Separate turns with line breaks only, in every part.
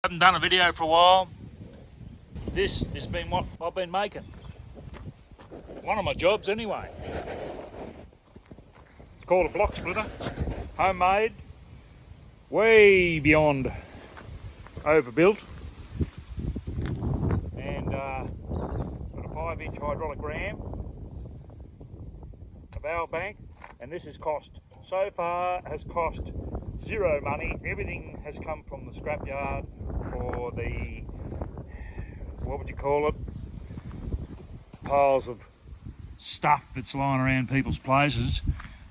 Haven't done a video for a while. This has been what I've been making. One of my jobs anyway. It's called a block splitter. Homemade. Way beyond overbuilt. And got a 5-inch hydraulic ram. A barrel bank. And this has cost, so far, has cost zero money. Everything has come from the scrapyard for the, what would you call it, piles of stuff that's lying around people's places.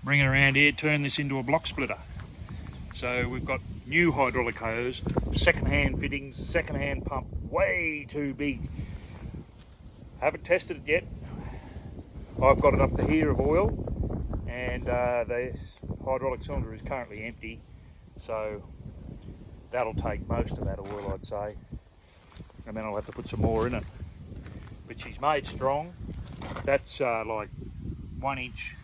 Bring it around here, turn this into a block splitter. So we've got new hydraulic hose, second-hand fittings, second-hand pump, way too big. Haven't tested it yet. I've got it up to here of oil, and the hydraulic cylinder is currently empty, so that'll take most of that oil, I'd say, and then I'll have to put some more in it. But she's made strong. That's like 1-inch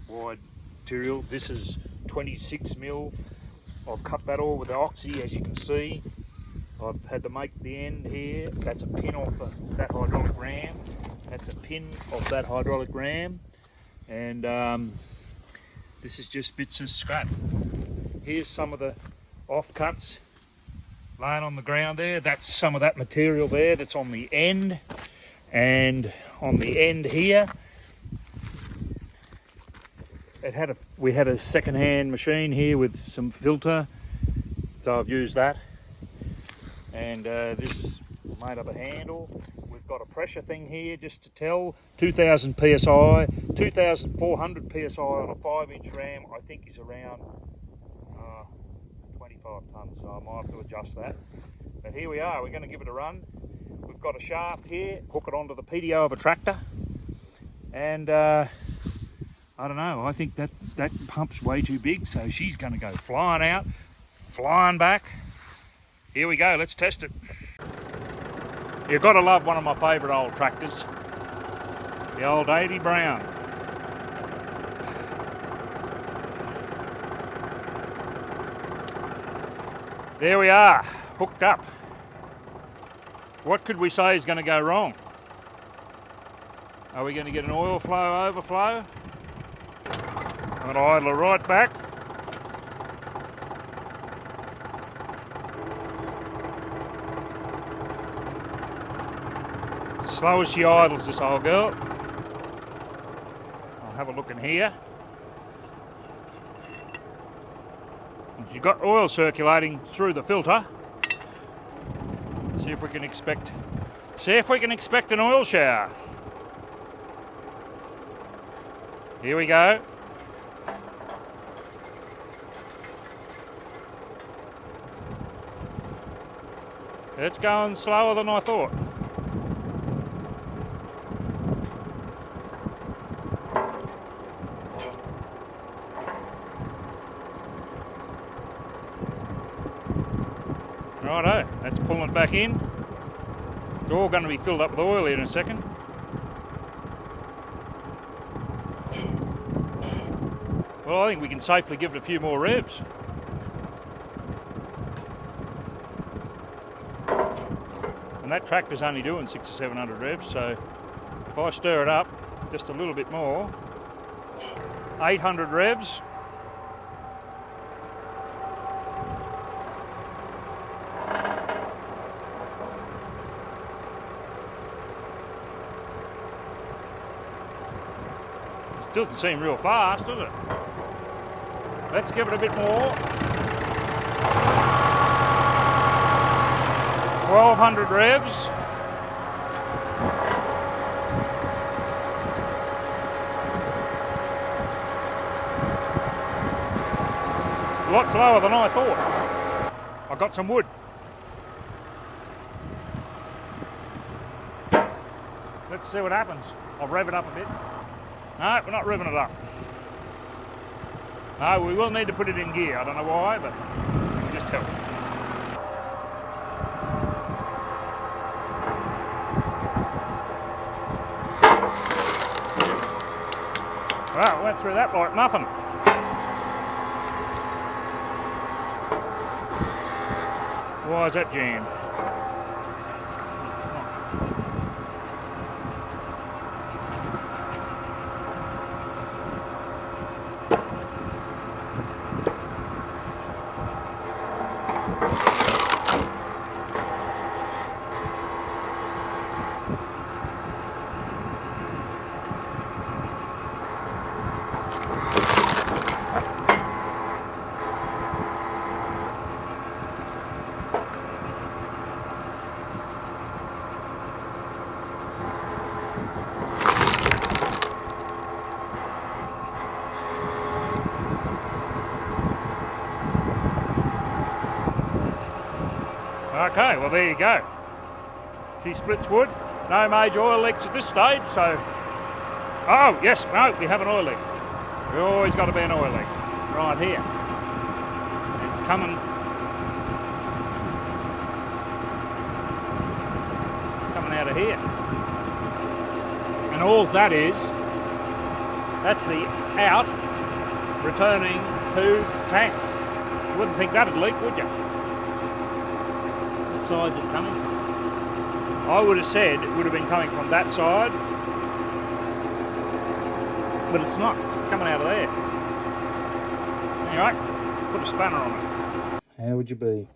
wide material. This is 26mm. I've cut that all with the oxy, as you can see. I've had to make the end here. That's a pin off that hydraulic ram. That's a pin of that hydraulic ram. And this is just bits of scrap. Here's some of the offcuts laying on the ground there. That's some of that material there that's on the end. And on the end here, we had a second-hand machine here with some filter, so I've used that. And this is made up a handle. We've got a pressure thing here just to tell. 2000 psi, 2400 psi on a 5-inch ram. I think is around 25 tonnes, so I might have to adjust that. But here we are. We're going to give it a run. We've got a shaft here. Hook it onto the PTO of a tractor, and I don't know. I think that pump's way too big, so she's going to go flying out, flying back. Here we go. Let's test it. You've got to love one of my favourite old tractors, the old 80 Brown. There we are, hooked up. What could we say is going to go wrong? Are we going to get an oil flow overflow? I'm going to idle her right back. Slow as she idles, this old girl. I'll have a look in here. If you've got oil circulating through the filter, see if we can expect an oil shower. Here we go. It's going slower than I thought. Righto, that's pulling it back in. It's all going to be filled up with oil here in a second. Well, I think we can safely give it a few more revs. And that tractor's only doing 600 or 700 revs, so if I stir it up just a little bit more, 800 revs. Doesn't seem real fast, does it? Let's give it a bit more. 1200 revs. A lot slower than I thought. I got some wood. Let's see what happens. I'll rev it up a bit. No, we're not revving it up. No, we will need to put it in gear. I don't know why, but just help. Well, went through that like nothing. Why is that jammed? Okay, well there you go. She splits wood. No major oil leaks at this stage, so... Oh, yes, no, we have an oil leak. We always got to be an oil leak. Right here. It's coming out of here. And all that is, that's the out returning to tank. You wouldn't think that'd leak, would you? What side's it coming from? I would have said it would have been coming from that side, but it's not. It's coming out of there. Anyway, put a spanner on it. How would you be?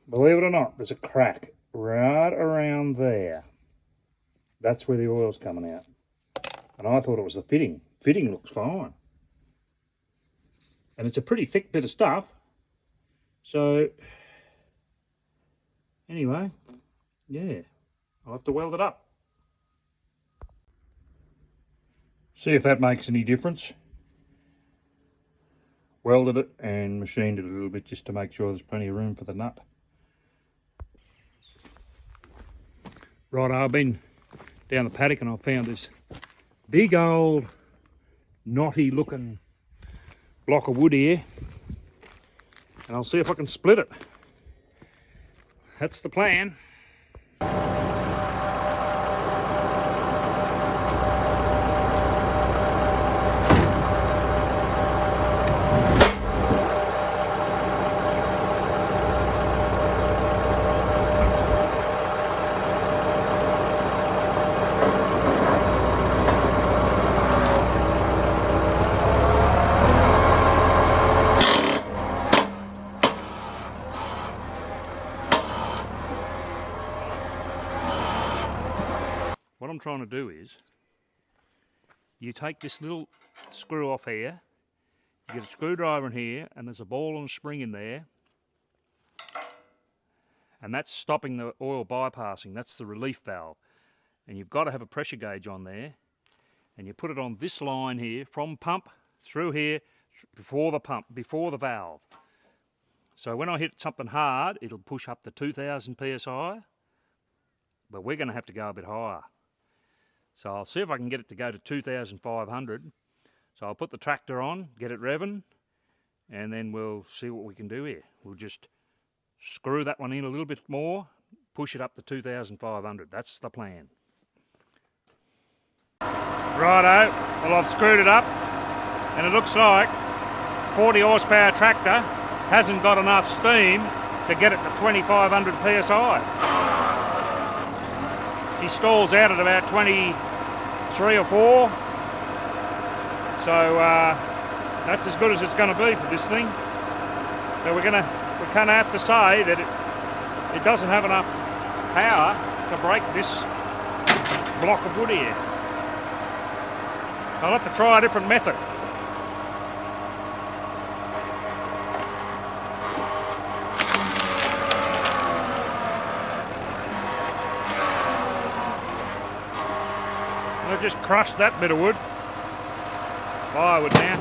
Believe it or not, there's a crack right around there. That's where the oil's coming out. And I thought it was the fitting. Fitting looks fine. And it's a pretty thick bit of stuff. So, anyway, yeah, I'll have to weld it up. See if that makes any difference. Welded it and machined it a little bit just to make sure there's plenty of room for the nut. Right, I've been down the paddock and I found this big old knotty looking block of wood here, and I'll see if I can split it. That's the plan. What I'm trying to do is, you take this little screw off here, you get a screwdriver in here, and there's a ball and a spring in there, and that's stopping the oil bypassing. That's the relief valve. And you've got to have a pressure gauge on there, and you put it on this line here, from pump through here, before the pump, before the valve. So when I hit something hard, it'll push up to 2000 psi, but we're going to have to go a bit higher. So I'll see if I can get it to go to 2,500. So I'll put the tractor on, get it revving, and then we'll see what we can do here. We'll just screw that one in a little bit more, push it up to 2,500. That's the plan. Righto, well I've screwed it up, and it looks like 40 horsepower tractor hasn't got enough steam to get it to 2,500 psi. He stalls out at about 23 or 4, so that's as good as it's going to be for this thing. So we're kind of have to say that it doesn't have enough power to break this block of wood here. I'll have to try a different method. I've just crushed that bit of wood. Firewood now.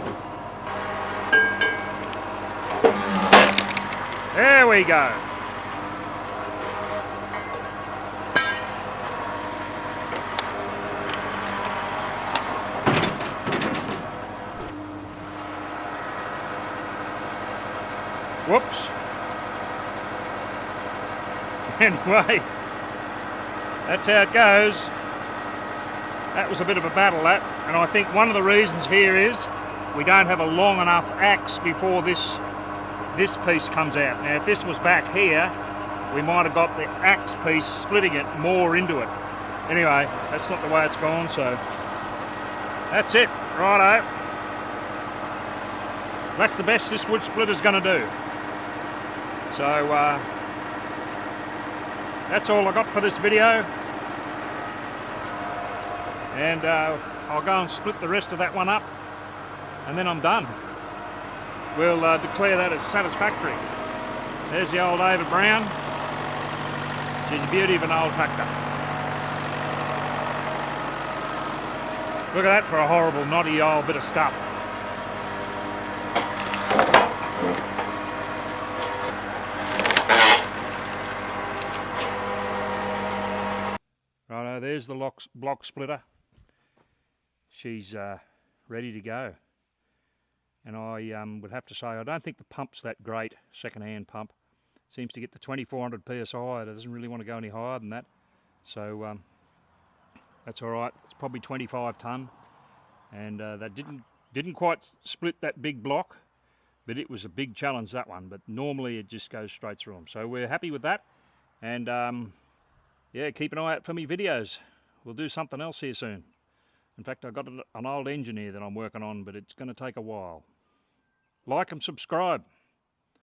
There we go. Whoops. Anyway, that's how it goes. That was a bit of a battle, that, and I think one of the reasons here is we don't have a long enough axe before this this piece comes out. Now if this was back here, we might have got the axe piece splitting it more into it. Anyway, that's not the way it's gone, so that's it. Righto. That's the best this wood splitter's going to do. So that's all I got for this video. And I'll go and split the rest of that one up, and then I'm done. We'll declare that as satisfactory. There's the old David Brown. She's a beauty of an old tractor. Look at that for a horrible, knotty old bit of stuff. Righto, there's the block splitter. She's ready to go. And I would have to say, I don't think the pump's that great, second-hand pump. Seems to get to 2400 psi. It doesn't really want to go any higher than that. So that's all right. It's probably 25 tonne, and that didn't quite split that big block, but it was a big challenge, that one. But normally it just goes straight through them. So we're happy with that, and yeah, keep an eye out for me videos. We'll do something else here soon. In fact, I've got an old engine here that I'm working on, but it's going to take a while. Like and subscribe.